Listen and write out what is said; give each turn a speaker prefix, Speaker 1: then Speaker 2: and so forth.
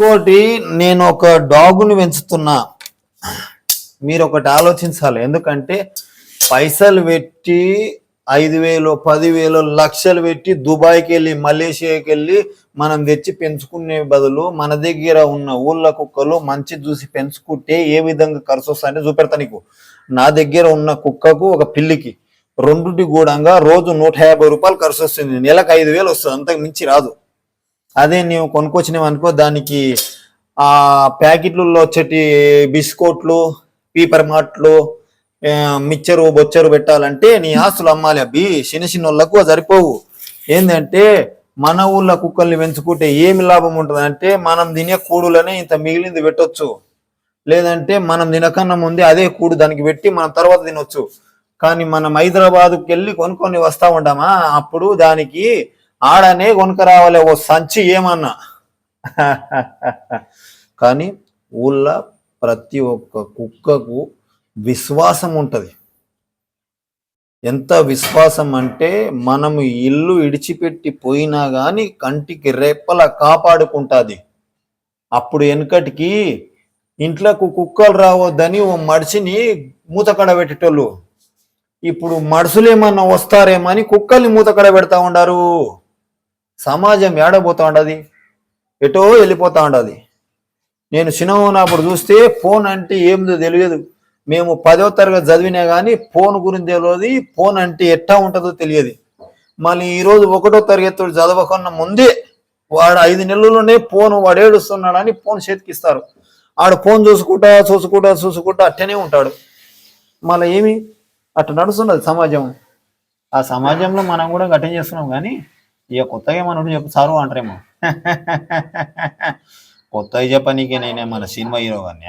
Speaker 1: ఇంకోటి, నేను ఒక డాగుని పెంచుతున్నా. మీరు ఒకటి ఆలోచించాలి. ఎందుకంటే పైసలు పెట్టి 5,000 10,000 లక్షలు పెట్టి దుబాయ్కి వెళ్ళి మలేషియాకి వెళ్ళి మనం తెచ్చి పెంచుకునే బదులు మన దగ్గర ఉన్న ఊళ్ళ కుక్కలు మంచి చూసి పెంచుకుంటే ఏ విధంగా ఖర్చు వస్తాయంటే చూపెడతా నీకు. నా దగ్గర ఉన్న కుక్కకు ఒక పిల్లికి రెండుటి గూడంగా రోజు 150 రూపాయలు ఖర్చు వస్తుంది. నెలకు 5,000 వస్తుంది, అంతకు మించి రాదు. అదే నీవు కొనుక్కొచ్చినావు అనుకో, దానికి ఆ ప్యాకెట్లలో వచ్చేటి బిస్కెట్లు, పీపర్ మాటలు, మిక్చరు బొచ్చరు పెట్టాలంటే నీ ఆస్తులు అమ్మాలి. అబ్బి చిన్న చిన్న వాళ్ళకు సరిపోవు. ఏంటంటే మన ఊళ్ళో కుక్కల్ని పెంచుకుంటే ఏమి లాభం ఉంటుంది అంటే, మనం తినే కూడులనే ఇంత మిగిలింది పెట్టొచ్చు. లేదంటే మనం తినకన్నా ముందే అదే కూడు దానికి పెట్టి మనం తర్వాత తినొచ్చు. కానీ మనం హైదరాబాద్కి వెళ్ళి కొనుక్కొని వస్తా ఉంటామా, అప్పుడు దానికి ఆడనే కొనుక రావాలి ఓ సంచి ఏమన్నా. కానీ ఊళ్ళో ప్రతి ఒక్క కుక్కకు విశ్వాసం ఉంటుంది. ఎంత విశ్వాసం అంటే, మనము ఇల్లు ఇడిచిపెట్టి పోయినా కానీ కంటికి రెప్పలా కాపాడుకుంటుంది. అప్పుడు వెనకటికి ఇంట్లోకి కుక్కలు రావద్దని ఓ మడిచిని మూతకడ పెట్టేటోళ్ళు. ఇప్పుడు మడుసులు ఏమన్నా వస్తారేమని కుక్కల్ని మూతకడ పెడతా ఉండారు. సమాజం ఏడబోతా ఉండదు, ఎటో వెళ్ళిపోతా ఉండదు. నేను చిన్నగా ఉన్నప్పుడు చూస్తే ఫోన్ అంటే ఏమిదో తెలియదు. మేము 10వ తరగతి చదివినా కానీ ఫోన్ గురించి తెలియదు, ఫోన్ అంటే ఎట్టా ఉంటుందో తెలియదు. మళ్ళీ ఈరోజు 1వ తరగతి చదవకుండా ముందే వాడు 5 నెలల్లోనే ఫోన్ వాడు ఏడుస్తున్నాడని ఫోన్ చేతికిస్తారు. ఆడు ఫోన్ చూసుకుంటా అట్టనే ఉంటాడు. మళ్ళీ ఏమి అట్లా నడుస్తున్నది సమాజం. ఆ సమాజంలో మనం కూడా గట్టం చేస్తున్నాం. కానీ ఇక కొత్తగా ఏమన్నా చెప్పు సారు అంటారేమో. కొత్తగా చెప్పనీకే నేనే మన సినిమా హీరో కానీ